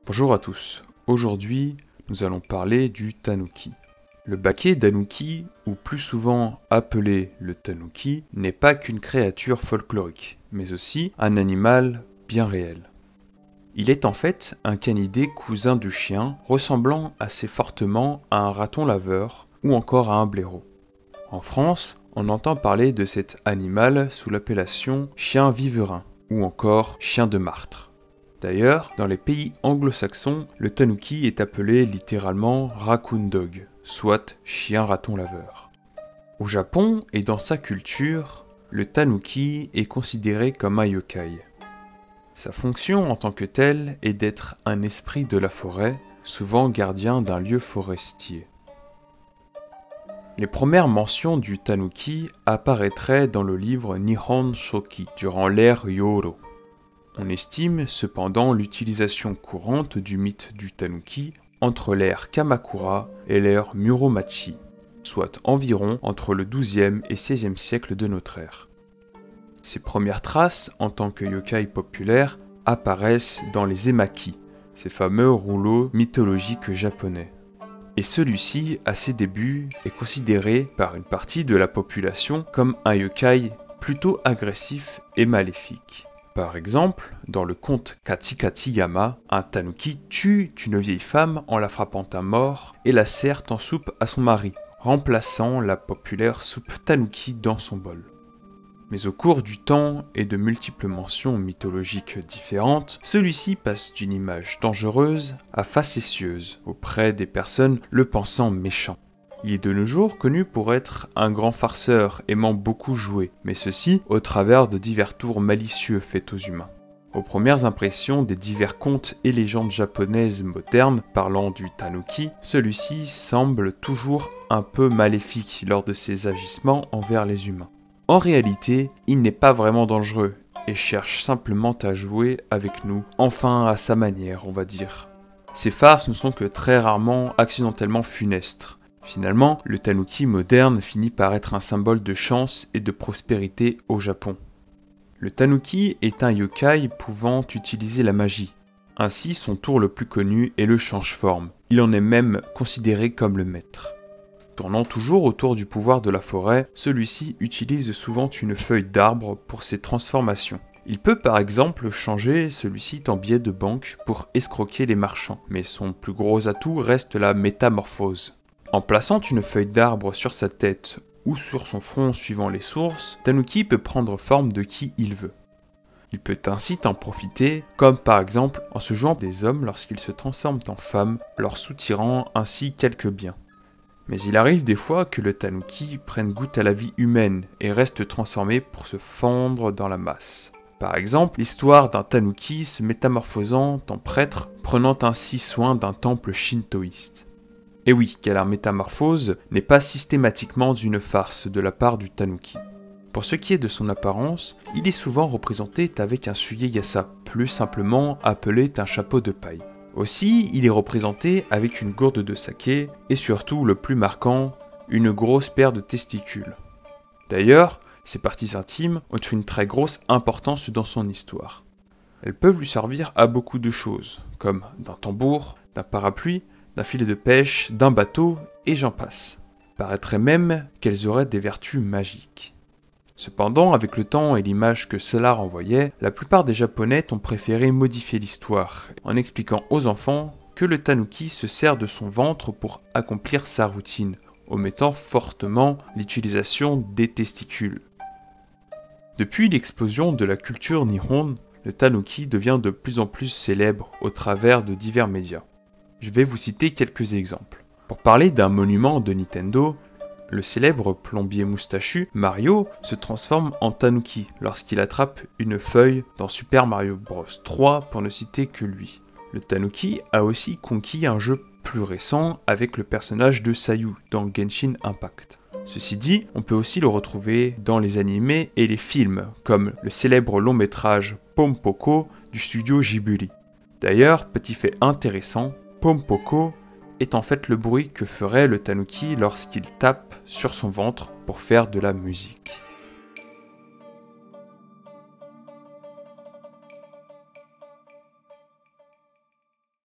Bonjour à tous, aujourd'hui nous allons parler du tanuki. Le baquet d'anuki, ou plus souvent appelé le tanuki, n'est pas qu'une créature folklorique, mais aussi un animal bien réel. Il est en fait un canidé cousin du chien, ressemblant assez fortement à un raton laveur ou encore à un blaireau. En France, on entend parler de cet animal sous l'appellation chien viverin ou encore chien de martre. D'ailleurs, dans les pays anglo-saxons, le tanuki est appelé littéralement raccoon dog, soit chien raton laveur. Au Japon et dans sa culture, le tanuki est considéré comme un yokai. Sa fonction en tant que tel est d'être un esprit de la forêt, souvent gardien d'un lieu forestier. Les premières mentions du tanuki apparaîtraient dans le livre Nihon Shoki durant l'ère Yoro. On estime cependant l'utilisation courante du mythe du tanuki entre l'ère Kamakura et l'ère Muromachi, soit environ entre le XIIe et XVIe siècle de notre ère. Ses premières traces en tant que yokai populaire apparaissent dans les emaki, ces fameux rouleaux mythologiques japonais. Et celui-ci, à ses débuts, est considéré par une partie de la population comme un yokai plutôt agressif et maléfique. Par exemple, dans le conte Kachikachiyama, un tanuki tue une vieille femme en la frappant à mort et la sert en soupe à son mari, remplaçant la populaire soupe tanuki dans son bol. Mais au cours du temps et de multiples mentions mythologiques différentes, celui-ci passe d'une image dangereuse à facétieuse auprès des personnes le pensant méchant. Il est de nos jours connu pour être un grand farceur aimant beaucoup jouer, mais ceci au travers de divers tours malicieux faits aux humains. Aux premières impressions des divers contes et légendes japonaises modernes parlant du tanuki, celui-ci semble toujours un peu maléfique lors de ses agissements envers les humains. En réalité, il n'est pas vraiment dangereux et cherche simplement à jouer avec nous, enfin à sa manière, on va dire. Ses farces ne sont que très rarement accidentellement funestes. Finalement, le tanuki moderne finit par être un symbole de chance et de prospérité au Japon. Le tanuki est un yokai pouvant utiliser la magie. Ainsi, son tour le plus connu est le change-forme. Il en est même considéré comme le maître. Tournant toujours autour du pouvoir de la forêt, celui-ci utilise souvent une feuille d'arbre pour ses transformations. Il peut par exemple changer celui-ci en billet de banque pour escroquer les marchands, mais son plus gros atout reste la métamorphose. En plaçant une feuille d'arbre sur sa tête ou sur son front suivant les sources, Tanuki peut prendre forme de qui il veut. Il peut ainsi en profiter, comme par exemple en se jouant des hommes lorsqu'ils se transforment en femmes, leur soutirant ainsi quelques biens. Mais il arrive des fois que le tanuki prenne goût à la vie humaine et reste transformé pour se fondre dans la masse. Par exemple, l'histoire d'un tanuki se métamorphosant en prêtre, prenant ainsi soin d'un temple shintoïste. Et oui, car la métamorphose n'est pas systématiquement une farce de la part du tanuki. Pour ce qui est de son apparence, il est souvent représenté avec un sugeyasa, plus simplement appelé un chapeau de paille. Aussi, il est représenté avec une gourde de saké et surtout, le plus marquant, une grosse paire de testicules. D'ailleurs, ses parties intimes ont une très grosse importance dans son histoire. Elles peuvent lui servir à beaucoup de choses, comme d'un tambour, d'un parapluie, d'un filet de pêche, d'un bateau, et j'en passe. Paraîtrait même qu'elles auraient des vertus magiques. Cependant, avec le temps et l'image que cela renvoyait, la plupart des Japonais ont préféré modifier l'histoire, en expliquant aux enfants que le tanuki se sert de son ventre pour accomplir sa routine, omettant fortement l'utilisation des testicules. Depuis l'explosion de la culture nihon, le tanuki devient de plus en plus célèbre au travers de divers médias. Je vais vous citer quelques exemples. Pour parler d'un monument de Nintendo, le célèbre plombier moustachu Mario se transforme en tanuki lorsqu'il attrape une feuille dans Super Mario Bros 3 pour ne citer que lui. Le tanuki a aussi conquis un jeu plus récent avec le personnage de Sayu dans Genshin Impact. Ceci dit, on peut aussi le retrouver dans les animés et les films, comme le célèbre long métrage Pompoko du studio Ghibli. D'ailleurs, petit fait intéressant, Pompoko est en fait le bruit que ferait le tanuki lorsqu'il tape sur son ventre pour faire de la musique.